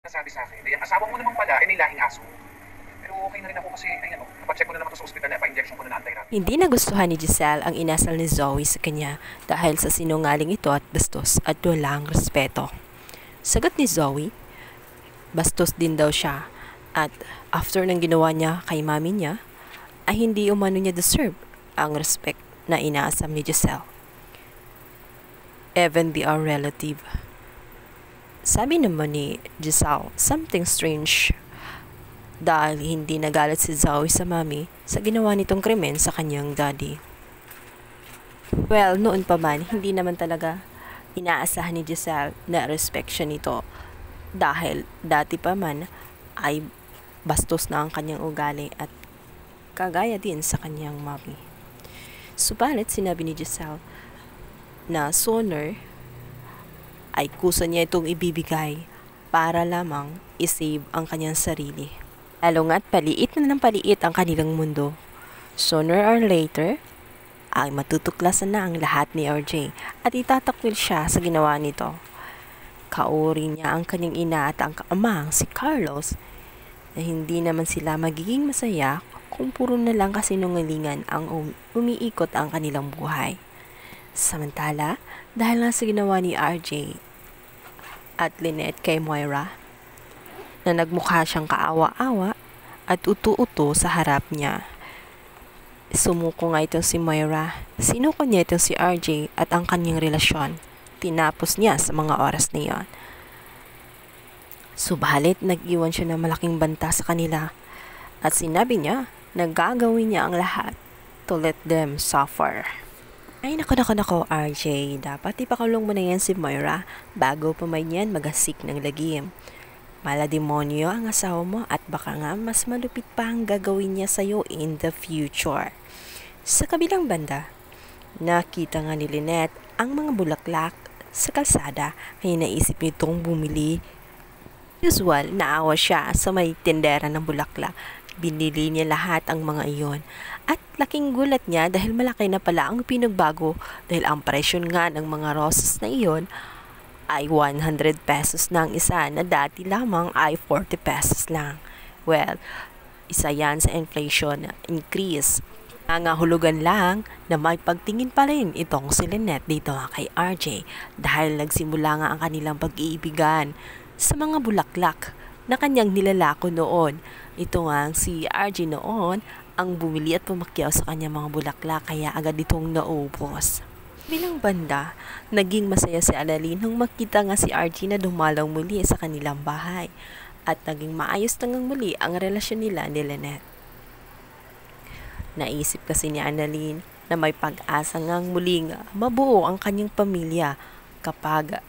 nasabi sa akin, ang asawa mo naman pala ay may lahing aso. Pero okay na rin ako kasi, ayan o, napacheck ko na naman to sa ospital na pa-injection ko na ng anti-rabies. Hindi nagustuhan ni Giselle ang inasal ni Zoe sa kanya dahil sa sinungaling ito at bastos at walang respeto. Sagot ni Zoe, bastos din daw siya at after ng ginawa niya kay mami niya, ay hindi umano niya deserve ang respect na inaasam ni Giselle. Even they are relative. Sabi naman ni Giselle, something strange dahil hindi nagalit si Zoe sa mami sa ginawa nitong krimen sa kanyang daddy. Well, noon pa man, hindi naman talaga inaasahan ni Giselle na respect siya nito dahil dati pa man ay bastos na ang kanyang ugali at kagaya din sa kanyang mami. Subalit sinabi ni Giselle na sooner ay kusa niya itong ibibigay para lamang isave ang kanyang sarili. Lalo nga't paliit na ng paliit ang kanilang mundo. Sooner or later, ay matutuklasan na ang lahat ni RJ at itatakwil siya sa ginawa nito. Kauri niya ang kanyang ina at ang kaamang si Carlos na hindi naman sila magiging masaya kung puro na lang kasinungalingan ang umiikot ang kanilang buhay. Samantala, dahil nga sa ginawa ni RJ at Lynette kay Moira, na nagmukha siyang kaawa-awa at utu-uto sa harap niya. Sumuko nga itong si Moira, sinuko niya itong si RJ at ang kanyang relasyon. Tinapos niya sa mga oras na iyon. Subalit, nag-iwan siya ng malaking banta sa kanila at sinabi niya na gagawin niya ang lahat to let them suffer. Ay nako RJ, dapat ipakulong mo na yan si Moira bago pa may yan magasik ng lagim. Malademonyo ang asawa mo at baka nga mas malupit pa ang gagawin niya sa'yo in the future. Sa kabilang banda, nakita nga ni Lynette ang mga bulaklak sa kalsada kaya naisip nitong bumili. Usual, naawa siya sa may tindera ng bulaklak. Binili niya lahat ang mga iyon. At laking gulat niya dahil malaki na pala ang pinagbago dahil ang presyo nga ng mga roses na iyon ay 100 pesos na ang isa na dati lamang ay 40 pesos lang. Well, isa yan sa inflation increase. Nangahulugan lang na may pagtingin pa rin itong si Lynette dito kay RJ dahil nagsimula nga ang kanilang pag-iibigan sa mga bulaklak na kanyang nilalako noon. Ito nga si RJ noon ang bumili at pumakyaw sa kanyang mga bulaklak kaya agad itong naubos. Bilang banda, naging masaya si Annalyn nung makita nga si RJ na dumalaw muli sa kanilang bahay at naging maayos na muli ang relasyon nila ni Lynette. Naisip kasi ni Annalyn na may pag-asa ngang muling mabuo ang kanyang pamilya kapag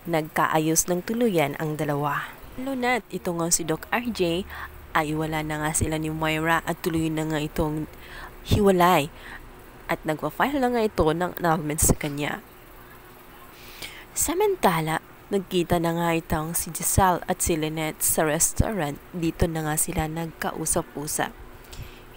nagkaayos ng tuluyan ang dalawa. Lalo na't ito nga si Doc RJ ay wala na nga sila ni Moira at tuloy na nga itong hiwalay at nagpa-file na nga ito ng annulment sa kanya. Samantala, nagkita na nga itong si Giselle at si Lynette sa restaurant. Dito na nga sila nagkausap-usap.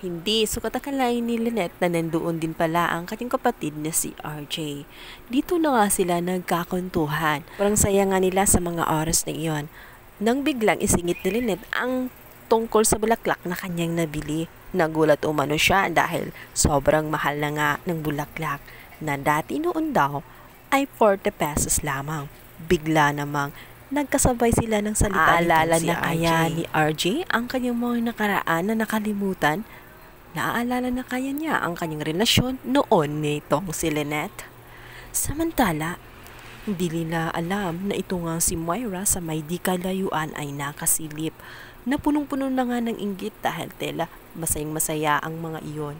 Hindi sukat akalain ni Lynette na nandoon din pala ang kanyang kapatid na si RJ. Dito na nga sila nagkakuntuhan. Parang saya nga nila sa mga oras na iyon. Nang biglang isingit ni Lynette ang tungkol sa bulaklak na kanyang nabili. Nagulat umano siya dahil sobrang mahal na nga ng bulaklak na dati noon daw ay 40 pesos lamang. Bigla namang nagkasabay sila ng salita nitong si na kaya ni RJ ang kanyang mga nakaraan na nakalimutan? Naaalala na kaya niya ang kanyang relasyon noon nitong si Lynette? Samantala, hindi nila alam na ito nga si Moira sa may di kalayuan ay nakasilip na punong-puno na nga ng inggit dahil tela masayang-masaya ang mga iyon.